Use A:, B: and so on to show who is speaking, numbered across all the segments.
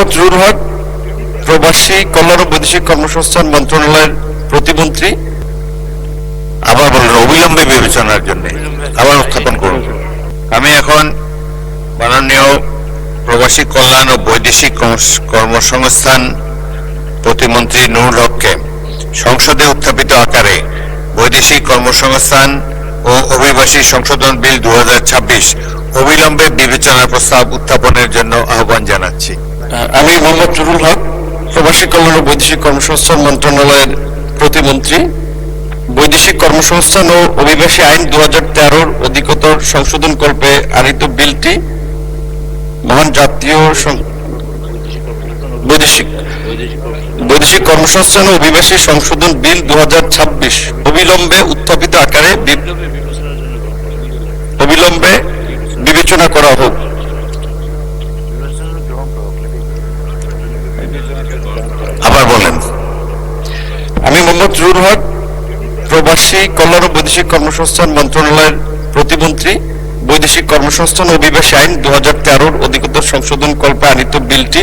A: মোহাম্মদ জহুর হক, প্রবাসী কল্যাণ ও বৈদেশিক কর্মসংস্থান মন্ত্রণালয়ের প্রতিমন্ত্রী।
B: আবার বলুন, অবিলম্বে বিবেচনার জন্য আবার উত্থাপন করুন। আমি এখন মাননীয় প্রবাসী কল্যাণ ও বৈদেশিক কর্মসংস্থান প্রতিমন্ত্রী নুরুল হককে সংসদে উত্থাপিত আকারে বৈদেশিক কর্মসংস্থান ও অভিবাসী সংশোধন বিল 2026 অবিলম্বে বিবেচনার প্রস্তাব উত্থাপনের জন্য আহ্বান জানাচ্ছি।
A: আমি মোহাম্মদ জহুর হক, প্রবাসী কল্যাণ ও বৈদেশিক কর্মসংস্থান মন্ত্রণালয়ের প্রতিমন্ত্রী, বৈদেশিক কর্মসংস্থান ও অভিবাসী আইন 2013 অধিকতর সংশোধন কল্পে আনিত বিলটি মহান জাতীয় বৈদেশিক কর্মসংস্থান ও অভিবাসী সংশোধন বিল 2026 অবিলম্বে উত্থাপিত আকারে অবিলম্বে বিবেচনা করা হোক।
B: আবার বলেন।
A: আমি মোহাম্মদ জহুর হক, প্রবাসী কল্যাণ ও বৈদেশিক কর্মসংস্থান মন্ত্রণালয়ের প্রতিমন্ত্রী, বৈদেশিক কর্মসংস্থান ও অভিবাসী আইন 2013 অধিকতর সংশোধন কল্পে আনিত বিলটি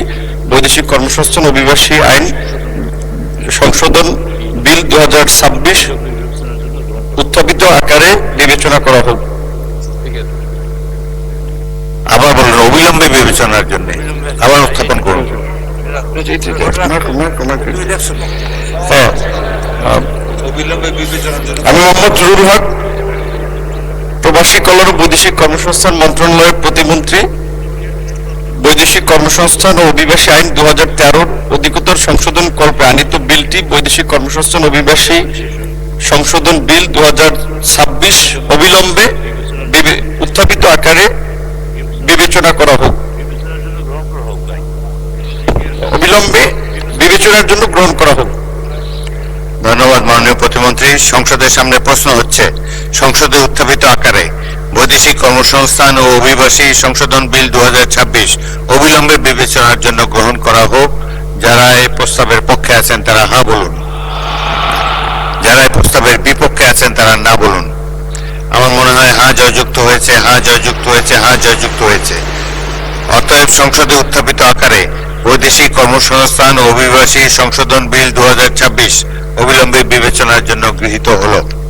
A: বৈদেশিক কর্মসংস্থান ও অভিবাসী আইন সংশোধন বিল 2026 উত্থাপিত আকারে বিবেচনা করা হোক।
B: আবার বলুন, অবিলম্বে বিবেচনার জন্য আবার উত্থাপন করুন।
A: আমি মোহাম্মদ জহুর হক, প্রবাসী কল্যাণ ও বৈদেশিক কর্মসংস্থান মন্ত্রণালয়ের প্রতিমন্ত্রী, বৈদেশিক কর্মসংস্থান ও অভিবাসী আইন 2013 অধিকতর সংশোধন কল্পে আনিত বিলটি বৈদেশিক কর্মসংস্থান অভিবাসী সংশোধন বিল 2026 অবিলম্বে উত্থাপিত আকারে বিবেচনা করা হোক। অবিলম্বে বিবেচনার জন্য গ্রহণ করা হোক।
B: ধন্যবাদ মাননীয় প্রতিমন্ত্রী। সংসদের সামনে প্রশ্ন হচ্ছে, সংসদে উত্থাপিত আকারে বৈদেশিক কর্মসংস্থান ও অভিবাসী সংশোধন বিল 2026 অবিলম্বে বিবেচনার জন্য গ্রহণ করা হোক। যারা এই প্রস্তাবের পক্ষে আছেন তারা হ্যাঁ বলুন, যারা এই প্রস্তাবের বিপক্ষে আছেন তারা না বলুন। আমার মনে হয় হ্যাঁ জয়যুক্ত হয়েছে, হ্যাঁ জয়যুক্ত হয়েছে, হ্যাঁ জয়যুক্ত হয়েছে। অতএব সংসদে উত্থাপিত আকারে বৈদেশিক কর্মসংস্থান ও অভিবাসী সংশোধন বিল 2026 অবিলম্বে বিবেচনার জন্য গৃহীত হলো।